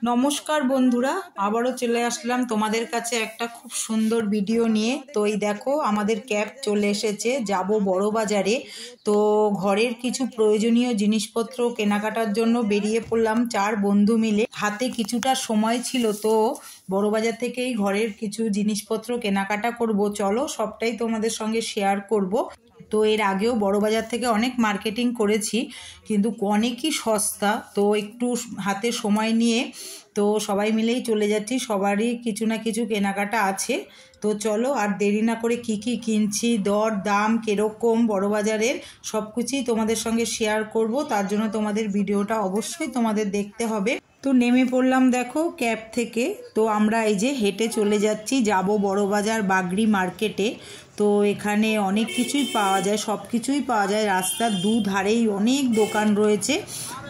নমস্কার বন্ধুরা, আবারও চলে আসলাম তোমাদের কাছে একটা খুব সুন্দর ভিডিও নিয়ে। তো এই দেখো আমাদের ক্যাব চলে এসেছে, যাব বড় বাজারে। তো ঘরের কিছু প্রয়োজনীয় জিনিসপত্র কেনাকাটার জন্য বেরিয়ে পড়লাম 4 বন্ধু মিলে। হাতে কিছুটা সময় ছিল, তো বড় বাজার থেকেই ঘরের কিছু জিনিসপত্র কেনাকাটা করব। চলো সবটাই তোমাদের সঙ্গে শেয়ার করব। তো এর আগেও বড় বাজার থেকে অনেক মার্কেটিং করেছি, কিন্তু অনেকই সস্তা। তো একটু হাতে সময় নিয়ে তো সবাই মিলেই চলে যাচ্ছি, সবারই কিছু না কিছু কেনাকাটা আছে। তো চলো আর দেরি না করে কি কি কিনছি, দর দাম কীরকম বড় বাজারের, সব কিছুই তোমাদের সঙ্গে শেয়ার করব। তার জন্য তোমাদের ভিডিওটা অবশ্যই তোমাদের দেখতে হবে। তো নেমে পড়লাম দেখো ক্যাব থেকে। তো আমরা এই যে হেঁটে চলে যাচ্ছি, যাব বড় বাজার বাগড়ি মার্কেটে। তো এখানে অনেক কিছুই পাওয়া যায়, সব কিছুই পাওয়া যায়। রাস্তার দুধারেই অনেক দোকান রয়েছে,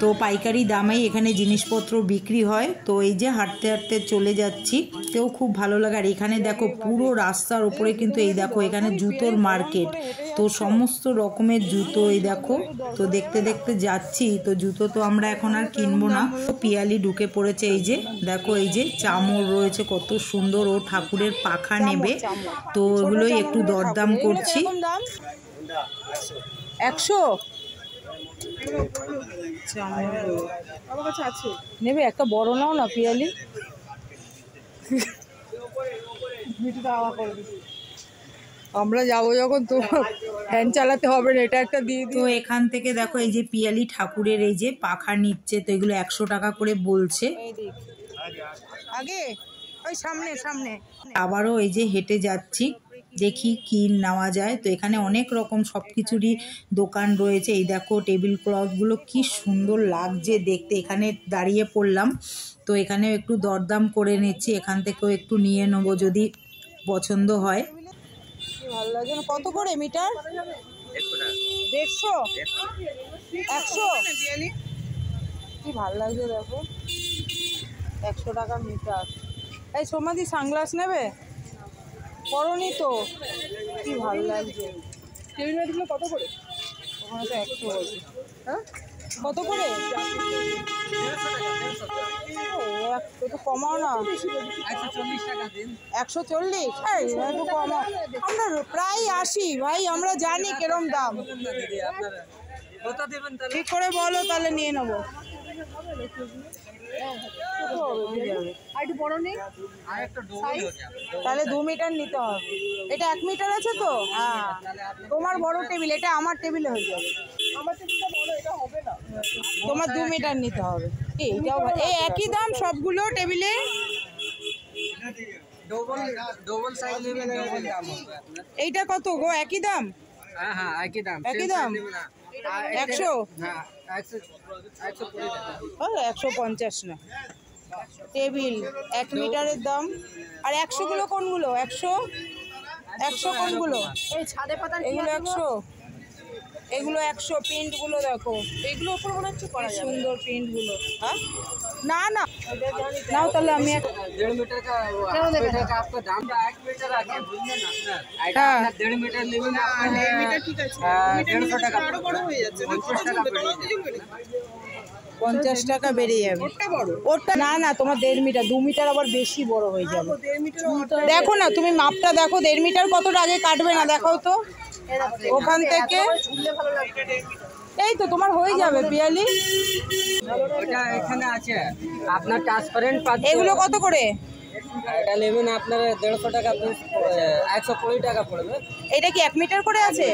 তো পাইকারি দামেই এখানে জিনিসপত্র বিক্রি হয়। তো এই যে হাঁটতে হাঁটতে চলে যাচ্ছি, তেও খুব ভালো লাগে। আর এখানে দেখো পুরো রাস্তার উপরে কিন্তু এই দেখো এখানে জুতোর মার্কেট, তো সমস্ত রকমের জুতো এই দেখো। তো দেখতে দেখতে যাচ্ছি। তো জুতো তো আমরা এখন আর কিনবো না। পিয়ালি ঢুকে পড়েছে, এই যে দেখো এই যে চামর রয়েছে কত সুন্দর, ও ঠাকুরের পাখা নেবে। তো ওগুলোই একটু দরদাম করছি। 100 নেবে, একটা বড় নাও না পিয়ালি। আমরা যাবো যখন, তো ফ্যান চালাতে হবে না, এটা একটা দিয়ে। তো এখান থেকে দেখো এই যে পিয়ালি ঠাকুরের এই যে পাখা নিচ্ছে, তো এগুলো 100 টাকা করে বলছে। আগে ওই সামনে সামনে আবারও এই যে হেঁটে যাচ্ছি, দেখি কি নেওয়া যায়। তো এখানে অনেক রকম সব কিছুরই দোকান রয়েছে। এই দেখো টেবিল ক্লথগুলো কি সুন্দর লাগছে দেখতে। এখানে দাঁড়িয়ে পড়লাম, তো এখানেও একটু দরদাম করে নিচ্ছি। এখান থেকেও একটু নিয়ে নেবো যদি পছন্দ হয়। ভালো লাগে না। কত করে মিটার? 150, 100। কি ভালো লাগছে দেখো, 100 টাকা মিটার। এই সমাধি সানগ্লাস নেবে? করনি তো, কি ভালো লাগছে। টেবিল ম্যাটগুলো কত করে? ওখানে তো 100 আছে। হ্যাঁ কত করে? একটু কমাও না। 140 টাকা দিন। 140? একটু কমাও। আমরা প্রায় আসি ভাই, আমরা জানি কিরম দাম। ঠিক করে বলো, তাহলে নিয়ে নেবো। তাহলে 2 মিটার নিতে হবে। এটা 1 মিটার আছে তো? হ্যাঁ, তোমার বড় টেবিল, এটা আমার টেবিলে হয়ে যাবে। তোমার 2 মিটার নিতে হবে। এইটাও এই একই দাম সবগুলো টেবিলে? এইটা কত গো? একই দাম? হ্যাঁ একই দাম। একই দাম 100? 150 না টেবিল 1 মিটারের দাম। আর 100 গুলো কোনগুলো? 100 কোনগুলো? এগুলো 100, এগুলো 100। প্রিন্টগুলো দেখো, এগুলো উপর মনে হচ্ছে সুন্দর প্রিন্টগুলো। হ্যাঁ না না নাও তাহলে। আমি 1.5 মিটার का आपका दाम 1 মিটার আছে, বুঝলেন আপনার? এটা 1.5 মিটার নেবেন না, 1.5 মিটার ঠিক আছে। 150 টাকা আরো বড় হয়ে যাচ্ছে। 50 টাকা 50 টাকা বেড়ে যাবে। ওটা না না, তোমার 1.5 মিটার। 2 মিটার আবার বেশি বড় হয়ে যাবে। দেখো না তুমি মাপটা দেখো, 1.5 মিটার কতটা আগে কাটবে না দেখাও তো ওখান থেকে। এই তো তোমার হয়ে যাবে পিয়ালি। এটা এখানে আছে আপনার ট্রান্সপারেন্ট পাচ্ছেন। এগুলো কত করে? এটা নেবেন আপনার 150 টাকা পিস, 120 টাকা পড়বে। এটা কি 1 মিটার করে আছে?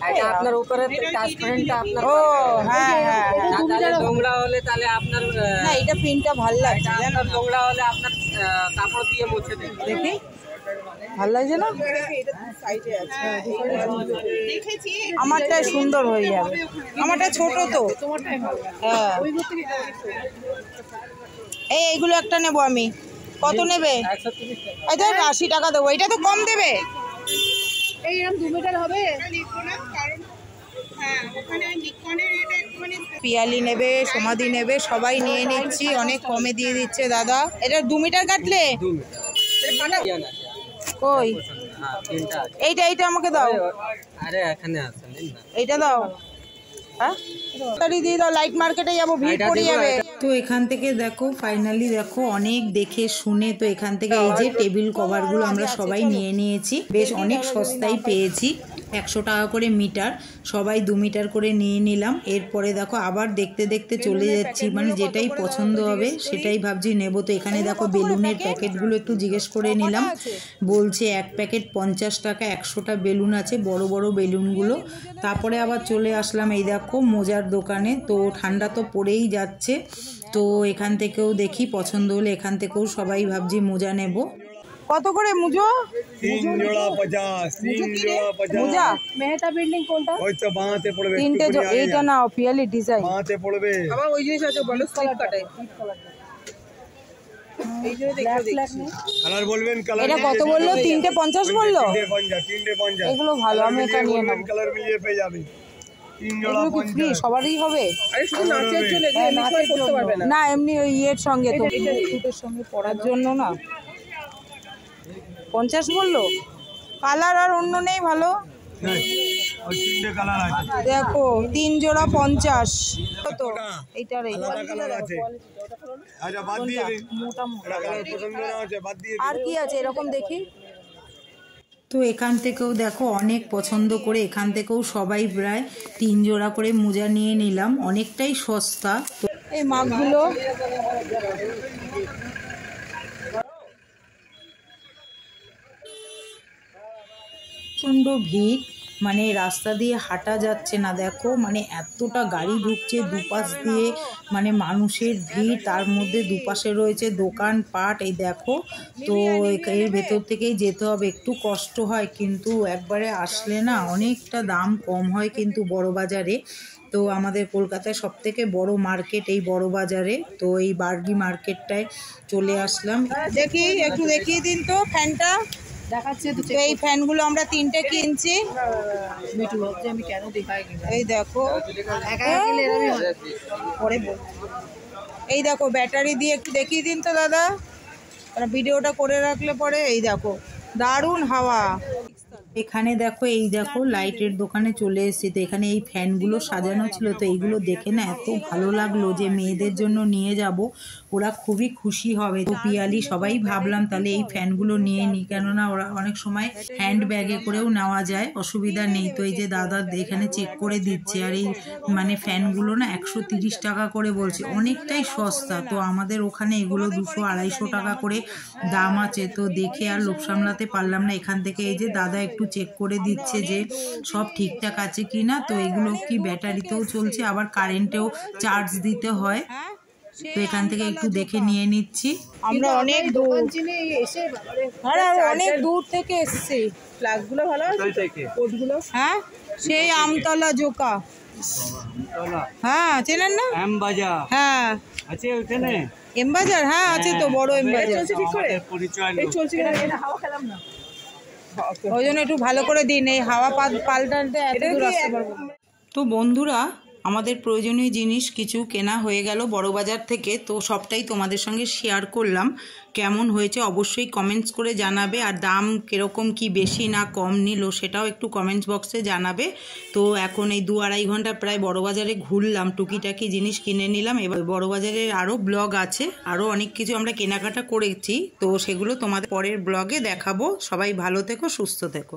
এটা আপনার উপরে ট্রান্সপারেন্টটা আপনার। ও হ্যাঁ হ্যাঁ, তাহলে নোংরা হলে তাহলে আপনার না, এটা প্রিন্টটা ভালো লাগছে। আপনার নোংরা হলে আপনার কাপড় দিয়ে মুছে দেন। দেখি ভালো লাগছে না? আমারটা সুন্দর হয়ে যাবে, আমারটা ছোট তো। হ্যাঁ এইগুলো একটা নেবো আমি। কত নেবে? 80 টাকা দেবো। এটা তো কম দেবে। পিয়ালি নেবে, সমাধি নেবে, সবাই নিয়ে নিচ্ছি। অনেক কমে দিয়ে দিচ্ছে দাদা। এটা 2 মিটার কাটলে কই? এইটা এইটা আমাকে দাও। আরে এখানে আছে, এইটা দাও। হ্যাঁ তাড়াতাড়ি দিয়ে দাও, লাইট মার্কেটে যাবো, ভিড় পড়ে যাবে। তো এখান থেকে দেখো ফাইনালি দেখো অনেক দেখে শুনে তো এখান থেকে এই যে টেবিল কভারগুলো আমরা সবাই নিয়ে নিয়েছি, বেশ অনেক সস্তায় পেয়েছি, 100 টাকা করে মিটার, সবাই 2 মিটার করে নিয়ে নিলাম। এরপরে দেখো আবার দেখতে দেখতে চলে যাচ্ছি, মানে যেটাই পছন্দ হবে সেটাই ভাবছি নেব। তো এখানে দেখো বেলুনের প্যাকেটগুলো একটু জিজ্ঞেস করে নিলাম, বলছে 1 প্যাকেট 50 টাকা, 100টা বেলুন আছে, বড় বড় বেলুনগুলো। তারপরে আবার চলে আসলাম এই দেখো মোজার দোকানে। তো ঠান্ডা তো পড়েই যাচ্ছে, তো এখান থেকেও দেখি পছন্দ হলে এখান থেকেও সবাই ভাবছি মোজা নেব। কত করে মুজো? 3 জোড়া 50, 3 জোড়া 50। মুজা মেহতা বিল্ডিং কোনটা? ওই তো বাঁতে পড়বে, তিনটে এইটা নাও, পিয়ালি ডিজাইন বাঁতে পড়বে। আবার ওই জিনিস আছে বলো, স্লিপ কাটে। এই যে দেখো কালার বলবেন, কালার এটা কত বললো? 3টে 50 বললো। 3টে 50। এগুলো ভালো, আমি এটা নিয়ে নেব। কালার মিলিয়ে পেয়ে যাবে। 3 জোড়া এগুলো কি ফ্রি 50। সবারই হবে? আরে শুধু নাচের জন্য, এগুলো এমনি সবাই করতে পারবে না। না এমনি ওই ইয়ের সঙ্গে তো শুটের সঙ্গে পরার জন্য না। 50 বললো। কালার আর অন্য নেই ভালো? ওই 3টে কালার আছে দেখো 3 জোড়া 50 কত? এইটার এই আলাদা কালার আছে। আচ্ছা বাদ দিয়ে দিন, মোটা মোটা। এটা কালার পছন্দ না আছে বাদ দিয়ে দিন। আর কি আছে এরকম দেখি? তো এখান থেকেও দেখো অনেক পছন্দ করে এখান থেকেও সবাই প্রায় 3 জোড়া করে মোজা নিয়ে নিলাম, অনেকটাই সস্তা। তো এই মাছগুলো প্রচণ্ড ভিড়, মানে রাস্তা দিয়ে হাঁটা যাচ্ছে না, দেখো মানে এতটা গাড়ি ঢুকছে দুপাশ দিয়ে, মানে মানুষের ভিড়, তার মধ্যে দুপাশে রয়েছে দোকানপাট। এই দেখো, তো এর ভেতর থেকেই যেতে হবে, একটু কষ্ট হয় কিন্তু একবারে আসলে না অনেকটা দাম কম হয় কিন্তু বড় বাজারে। তো আমাদের কলকাতায় সবথেকে বড় মার্কেট এই বড় বাজারে, তো এই বার্গি মার্কেটটায় চলে আসলাম। দেখি একটু দেখিয়ে দিন তো ফ্যানটা দেখাচ্ছে তো। এই ফ্যানগুলো আমরা 3টে কিনছি। আমি কেন দেখাই এই দেখো পরে বল। এই দেখো ব্যাটারি দিয়ে একটু দেখিয়ে দিন তো দাদা, ভিডিওটা করে রাখলে পরে। এই দেখো দারুণ হাওয়া। এখানে দেখো এই দেখো লাইটের দোকানে চলে এসেছি, তো এখানে এই ফ্যানগুলো সাজানো ছিল, তো এইগুলো দেখে না এত ভালো লাগলো যে মেয়েদের জন্য নিয়ে যাব, ওরা খুবই খুশি হবে। তো পিয়ালি সবাই ভাবলাম তাহলে এই ফ্যানগুলো নিয়ে নিই, কেননা ওরা অনেক সময় হ্যান্ড ব্যাগে করেও নেওয়া যায়, অসুবিধা নেই। তো এই যে দাদা এখানে চেক করে দিচ্ছে, আর এই মানে ফ্যানগুলো না 130 টাকা করে বলছে, অনেকটাই সস্তা। তো আমাদের ওখানে এগুলো 200-250 টাকা করে দাম আছে, তো দেখে আর লোভ সামলাতে পারলাম না। এখান থেকে এই যে দাদা একটু চেক করে দিচ্ছে যে সব ঠিকঠাক আছে কি না। তো এগুলো কি ব্যাটারিতেও চলছে, আবার কারেন্টেও চার্জ দিতে হয়, তো এখান থেকে একটু দেখে নিয়ে নিচ্ছি। আমরা অনেক দূর অনেক দূর থেকে এসেছি। ফ্ল্যাগগুলো ভালো আছে, কোটগুলো। হ্যাঁ সেই আমতলা জোকা, হ্যাঁ চেনেন না? এম বাজার হ্যাঁ আছে ওখানে, এম বাজার, হ্যাঁ আছে তো বড় এম বাজার। ঠিক করে পরিচয় এই চলছে কিনা হাওয়া খেলাম না। ওই জন্য একটু ভালো করে দিন, এই হাওয়া পাল্টাতে এত দূর আসতে পারবো না। তো বন্ধুরা আমাদের প্রয়োজনীয় জিনিস কিছু কেনা হয়ে গেল বড় বাজার থেকে, তো সবটাই তোমাদের সঙ্গে শেয়ার করলাম। কেমন হয়েছে অবশ্যই কমেন্টস করে জানাবে, আর দাম কীরকম কি বেশি না কম নিল সেটাও একটু কমেন্টস বক্সে জানাবে। তো এখন এই 2-2.5 ঘন্টা প্রায় বড় বাজারে ঘুরলাম, টুকিটাকি জিনিস কিনে নিলাম। এবার বড় বাজারের আরও ব্লগ আছে, আরও অনেক কিছু আমরা কেনাকাটা করেছি, তো সেগুলো তোমাদের পরের ব্লগে দেখাবো। সবাই ভালো থেকো, সুস্থ থেকো।